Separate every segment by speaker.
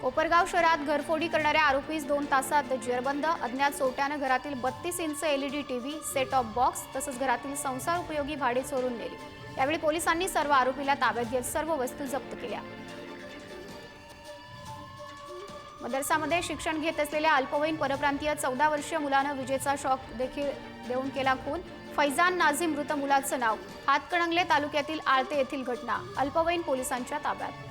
Speaker 1: कोपरगाव शहरात घरफोडी करणाऱ्या आरोपीस 2 तासात जेरबंद। अज्ञात चोरट्यानं घरातील 32 inch LED TV, set top box तसंच घरातील संसार उपयोगी भाडे चोरून नेली। यावेळी पोलिसांनी सर्व आरोपीला ताब्यात घेत सर्व वस्तू जप्त केल्या। मदरसामध्ये शिक्षण घेत असलेल्या अल्पवयीन परप्रांतीय 14 वर्षीय मुलानं विजेचा शॉक देखील देऊन केला खून। फैजान नाझीम मृत मुलाचं नाव। हातकणंगले तालुक्यातील आळते येथील घटना। अल्पवयीन पोलिसांच्या ताब्यात।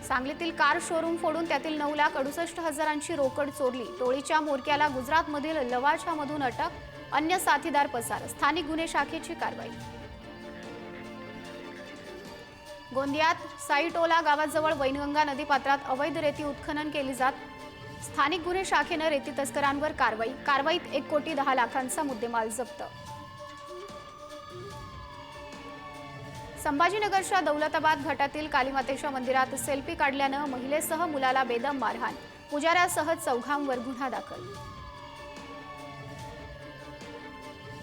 Speaker 1: सांगलीतील कार शोरूम फोडून त्यातील 9,68,000ची रोकड चोरली। टोळीच्या म्होरक्याला गुजरातमधील लवाछामधून अटक। अन्य साथीदार पसार। स्थानिक गुन्हे शाखेची कारवाई। गोंदियात साईटोला गावाजवळ वैनगंगा नदीपात्रात अवैध रेती उत्खनन केली जात। स्थानिक गुन्हे शाखेनं रेती तस्करांवर कारवाईत 1,10,00,000चा मुद्देमाल जप्त। संभाजीनगरच्या दौलताबाद घाटातील कालीमातेच्या मंदिरात सेल्फी काढल्यानं महिलेसह मुलाला बेदम मारहाण। पुजाऱ्यासह चौघांवर गुन्हा दाखल।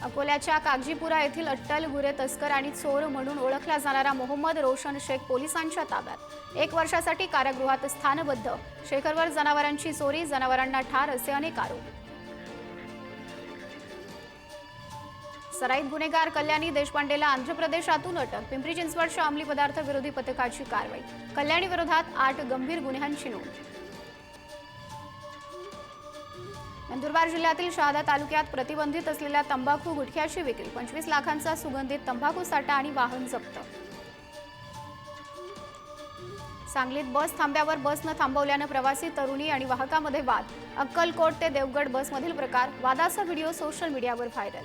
Speaker 1: अकोल्याच्या कागजीपुरा येथील अट्टल गुरे तस्कर आणि चोर म्हणून ओळखला जाणारा मोहम्मद रोशन शेख पोलिसांच्या ताब्यात। 1 वर्षासाठी कारागृहात स्थानबद्ध। शेखरवर जनावरांची चोरी, जनावरांना ठार असे अनेक आरोप। सराईत गुन्हेगार कल्याणी देशपांडेला आंध्र प्रदेशातून अटक। पिंपरी चिंचवडच्या अंमली पदार्थ विरोधी पथकाची कारवाई। कल्याणी विरोधात 8 गंभीर गुन्ह्यांची नोंद। नंदुरबार जिल्ह्यातील शहादा तालुक्यात प्रतिबंधित असलेल्या तंबाखू गुटख्याची विक्री। 25 लाखांचा सुगंधित तंबाखू साठा आणि वाहन जप्त। सांगलीत बस थांब्यावर बस न थांबवल्यानं प्रवासी तरुणी आणि वाहकामध्ये वाद। अक्कलकोट ते देवगड बसमधील प्रकार। वादाचा व्हिडिओ सोशल मीडियावर व्हायरल।